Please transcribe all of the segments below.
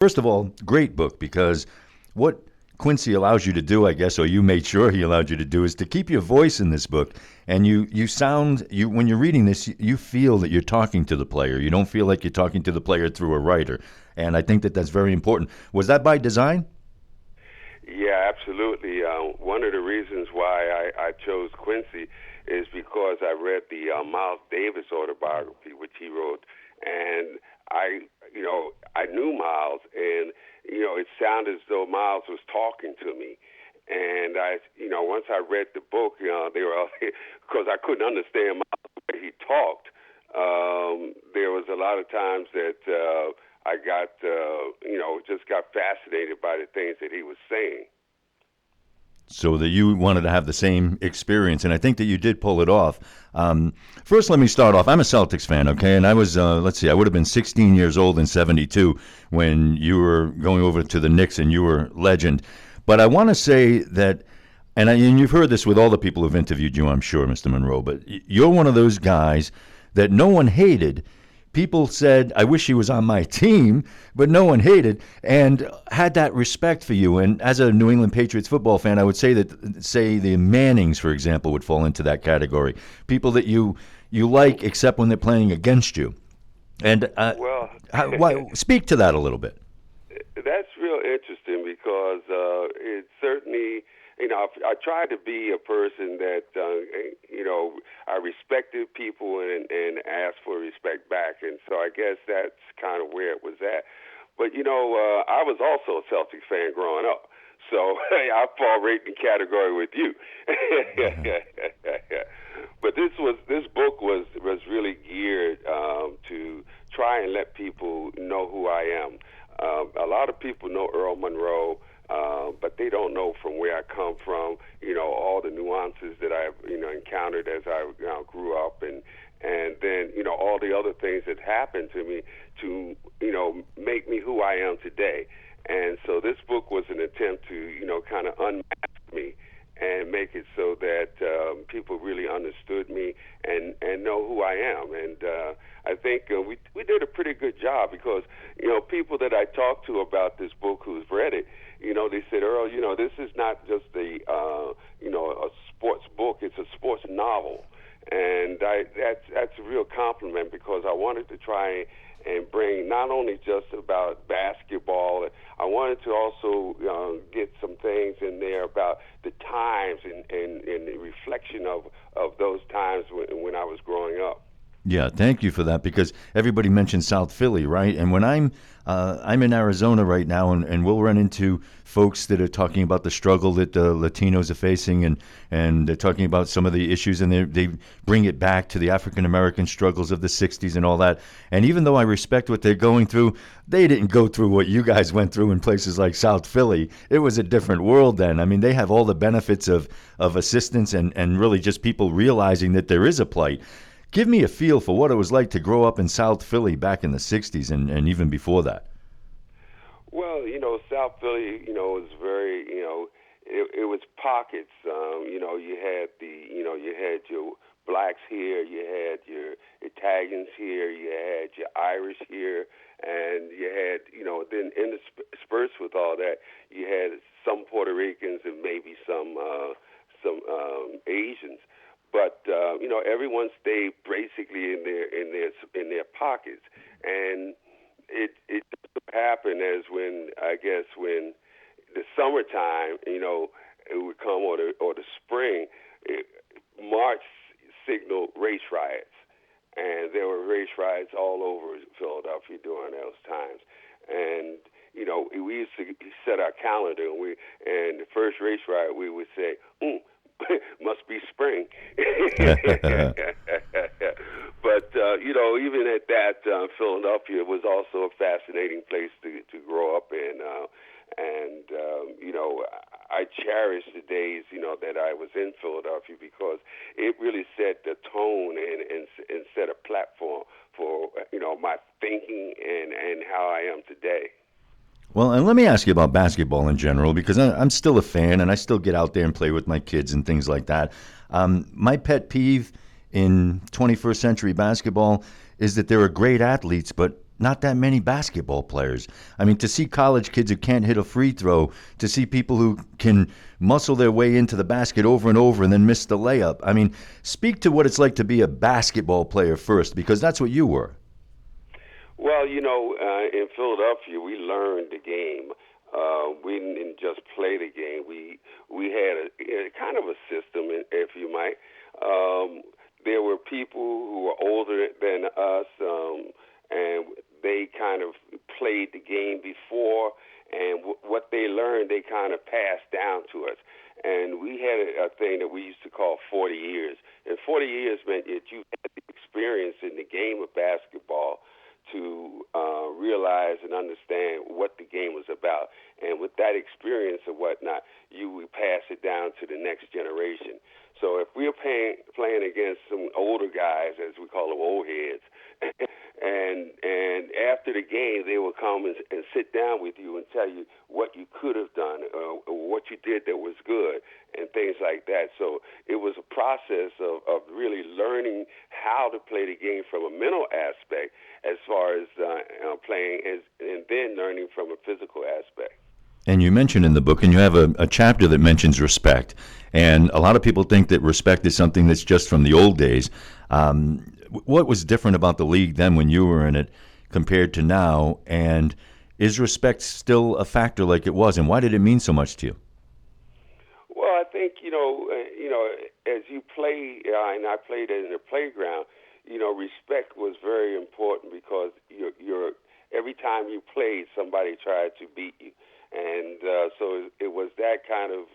First of all, great book, because what Quincy allows you to do, I guess, or you made sure he allowed you to do, is to keep your voice in this book. And you sound, when you're reading this, you feel that you're talking to the player. You don't feel like you're talking to the player through a writer. And I think that that's very important. Was that by design? Yeah, absolutely. One of the reasons why I chose Quincy is because I read the Miles Davis autobiography, which he wrote, and I knew Miles, and it sounded as though Miles was talking to me. And once I read the book, they were because I couldn't understand Miles the way he talked. There was a lot of times that I got, just got fascinated by the things that he was saying. So that you wanted to have the same experience, and I think that you did pull it off. First, let me start off. I'm a Celtics fan, okay? And I was, let's see, I would have been 16 years old in '72 when you were going over to the Knicks, and you were legend. But I want to say that, and you've heard this with all the people who've interviewed you, I'm sure, Mr. Monroe, but you're one of those guys that no one hated. People said, I wish he was on my team, but no one hated and had that respect for you. And as a New England Patriots football fan, I would say that, say, the Mannings, for example, would fall into that category. People that you like except when they're playing against you. And speak to that a little bit. That's real interesting because it certainly, I try to be a person that, I respected people and asked for respect back. And so I guess that's kind of where it was at. But, I was also a Celtics fan growing up. So I fall right in category with you. But this book was really geared to try and let people know who I am. A lot of people know Earl Monroe, but they don't know from where I come from, all the nuances that I've, encountered as I grew up, and then, all the other things that happened to me to, make me who I am today. And so this book was an attempt to, kind of unmask me and make it so that people really understood me and know who I am. And I think we did a pretty good job because, people that I talked to about this book who's read it, they said, Earl, this is not just a sports book, it's a sports novel. And that's a real compliment because I wanted to try and bring not only just about basketball, I wanted to also get some things in there about the times and the reflection of those times when I was growing up. Yeah, thank you for that, because everybody mentions South Philly, right? And when I'm in Arizona right now, and we'll run into folks that are talking about the struggle that the Latinos are facing, and they're talking about some of the issues, and they bring it back to the African-American struggles of the 60s and all that. And even though I respect what they're going through, they didn't go through what you guys went through in places like South Philly. It was a different world then. I mean, they have all the benefits of assistance and really just people realizing that there is a plight. Give me a feel for what it was like to grow up in South Philly back in the 60s and even before that. Well, South Philly, was very, it was pockets. You had your blacks here, you had your Italians here, you had your Irish here, and you had, then interspersed with all that, you had some Puerto Ricans and maybe some Asians. But everyone stayed basically in their pockets, and it just happened as when the summertime, it would come, or the spring, March signaled race riots, and there were race riots all over Philadelphia during those times, and we used to set our calendar, and the first race riot we would say, must be spring. But, even at that, Philadelphia was also a fascinating place to grow up in. I cherish the days, that I was in Philadelphia because it really set the tone and set a platform for, my thinking and how I am today. Well, and let me ask you about basketball in general, because I'm still a fan and I still get out there and play with my kids and things like that. My pet peeve in 21st century basketball is that there are great athletes, but not that many basketball players. I mean, to see college kids who can't hit a free throw, to see people who can muscle their way into the basket over and over and then miss the layup. I mean, speak to what it's like to be a basketball player first, because that's what you were. Well, in Philadelphia, we learned the game. We didn't just play the game. We had a kind of a system, if you might. There were people who were older than us, and they kind of played the game before, and what they learned, they kind of passed down to us. And we had a thing that we used to call 40 years. And 40 years meant that you had the experience in the game of basketball to realize and understand what the game was about. And with that experience and whatnot, you would pass it down to the next generation. So if we're playing against some older guys, as we call them, old heads, and after the game, they will come and sit down with you and tell you what you could have done, or what you did that was good, and things like that. So it was a process of really learning how to play the game from a mental aspect, as far as playing, and then learning from a physical aspect. And you mentioned in the book, and you have a chapter that mentions respect. And a lot of people think that respect is something that's just from the old days. What was different about the league then when you were in it compared to now? And is respect still a factor like it was? And why did it mean so much to you? Well, I think as you play, and I played in the playground. Respect was very important, because you're every time you played, somebody tried to beat you, and so it was that kind of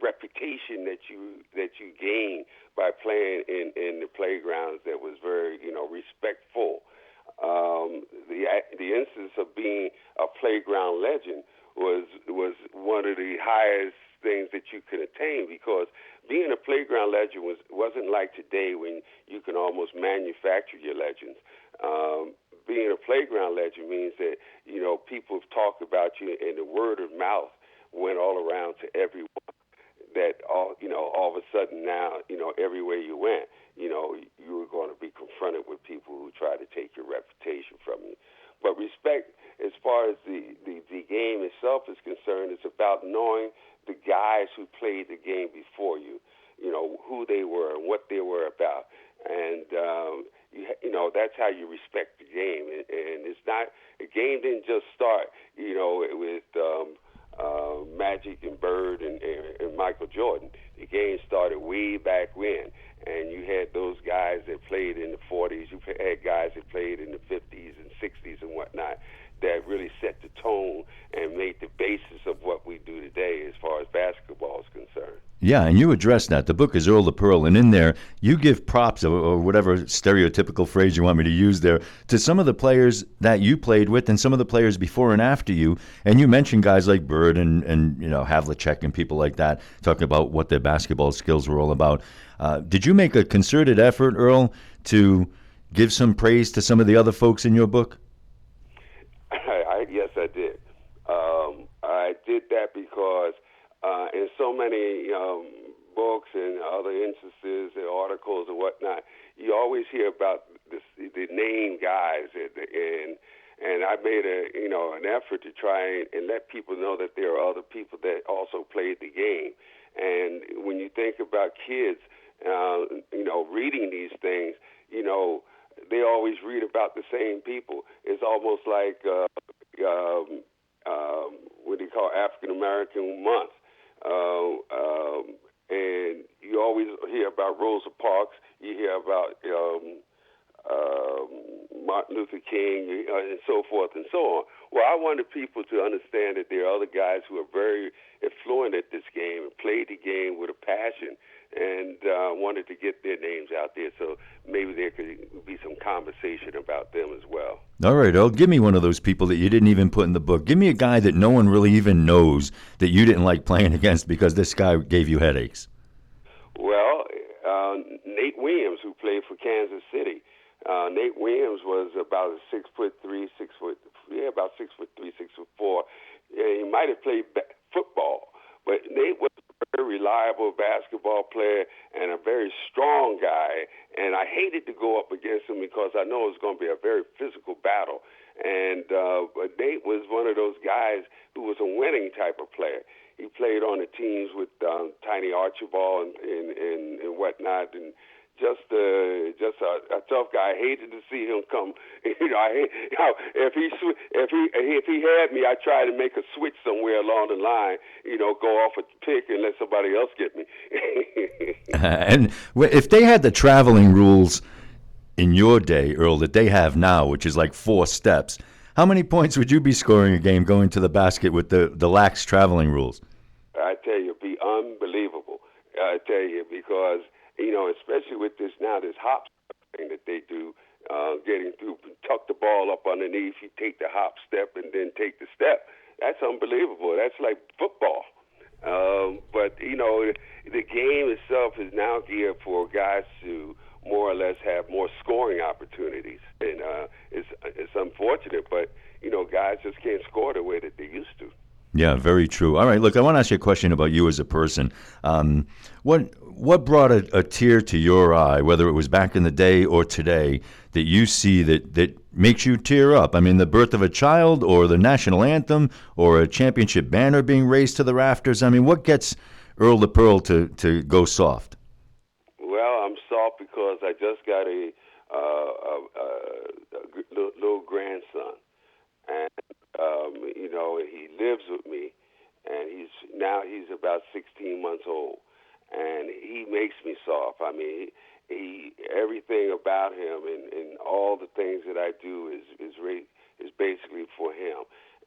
reputation that you gained by playing in the playgrounds that was very respectful. The instance of being a playground legend was one of the highest things that you could attain, because being a playground legend wasn't like today when you can almost manufacture your legends. Being a playground legend means that people talk about you, and the word of mouth went all around to everyone. That all of a sudden now, everywhere you went, you were going to be confronted with people who try to take your reputation from you. But respect, as far as the game itself is concerned, it's about knowing the guys who played the game before you, who they were and what they were about. And, that's how you respect the game. And it's not, the game didn't just start, with Magic and Bird and Michael Jordan. The game started way back when. And you had those guys that played in the 40s. You had guys that played in the 50s and 60s and whatnot, that really set the tone and made the basis of what we do today as far as basketball is concerned. Yeah, and you address that. The book is Earl the Pearl, and in there you give props, or whatever stereotypical phrase you want me to use there, to some of the players that you played with and some of the players before and after you. And you mentioned guys like Bird and Havlicek and people like that, talking about what their basketball skills were all about. Did you make a concerted effort, Earl, to give some praise to some of the other folks in your book? Yes, I did. I did that because in so many books and other instances and articles and whatnot, you always hear about the name guys, and I made an effort to try and let people know that there are other people that also played the game. And when you think about kids, reading these things, they always read about the same people. It's almost like what they call African American Month. And you always hear about Rosa Parks, you hear about Martin Luther King, and so forth and so on. Well, I wanted people to understand that there are other guys who are very fluent at this game and played the game with a passion, and wanted to get their names out there, so maybe there could be some conversation about them as well. All right, Earl, give me one of those people that you didn't even put in the book. Give me a guy that no one really even knows that you didn't like playing against because this guy gave you headaches. Well, Nate Williams, who played for Kansas City. Nate Williams was about 6'3", about 6'3", 6'4". Yeah, he might have played football, but Nate was a very reliable basketball player and a very strong guy. And I hated to go up against him because I know it's going to be a very physical battle. And but Nate was one of those guys who was a winning type of player. He played on the teams with Tiny Archibald and whatnot, and just a tough guy. I hated to see him come. If he had me, I tried to make a switch somewhere along the line. Go off a pick and let somebody else get me. And if they had the traveling rules in your day, Earl, that they have now, which is like 4 steps, how many points would you be scoring a game going to the basket with the lax traveling rules? I tell you, it'd be unbelievable. I tell you, because especially with this hop thing that they do, getting through, tuck the ball up underneath, you take the hop step and then take the step. That's unbelievable. That's like football. But the game itself is now geared for guys to more or less have more scoring opportunities, and it's unfortunate, but guys just can't score the way that they used to. Yeah, very true. All right, look, I want to ask you a question about you as a person. What brought a tear to your eye, whether it was back in the day or today, that you see that makes you tear up? I mean, the birth of a child, or the national anthem, or a championship banner being raised to the rafters. I mean, what gets Earl the Pearl to go soft? Well, I'm soft because I just got a little grandson, and he lives with me, and he's about 16 months old, and he makes me soft. I mean, he everything about him and all the things that I do is basically for him.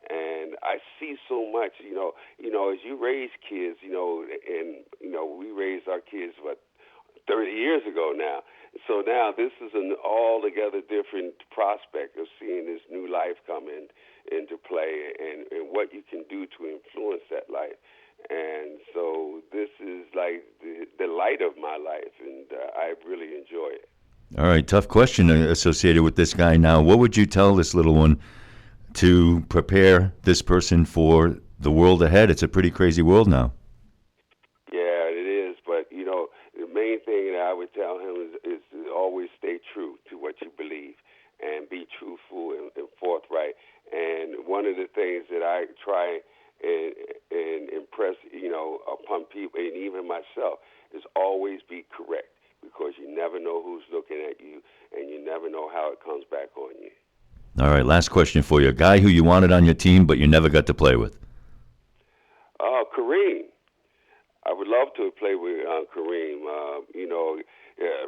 And I see so much, as you raise kids, we raised our kids, 30 years ago now. So now this is an altogether different prospect of seeing this new life come into play and what you can do to influence that life. And so this is like the light of my life, and I really enjoy it. All right, tough question associated with this guy now. What would you tell this little one to prepare this person for the world ahead? It's a pretty crazy world now. Yeah, it is. But, the main thing that I would tell him is to always stay true to what you believe and be truthful and forthright. And one of the things that I try and impress, upon people, and even myself, is always be correct, because you never know who's looking at you, and you never know how it comes back on you. All right, last question for you. A guy who you wanted on your team but you never got to play with. Kareem. I would love to play with Kareem.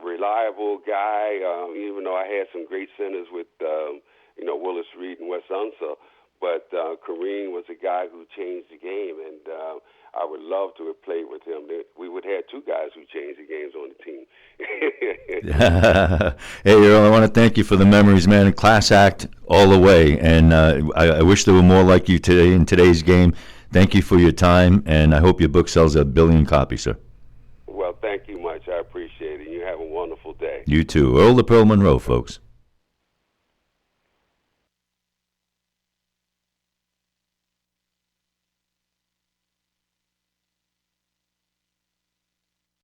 Reliable guy, even though I had some great centers with, Willis Reed and Wes Unseld. But Kareem was a guy who changed the game, and I would love to have played with him. We would have had 2 guys who changed the games on the team. Hey, Earl, I want to thank you for the memories, man. Class act all the way, and I wish there were more like you today in today's game. Thank you for your time, and I hope your book sells 1 billion copies, sir. Well, thank you much. I appreciate it. You have a wonderful day. You too. Earl the Pearl Monroe, folks.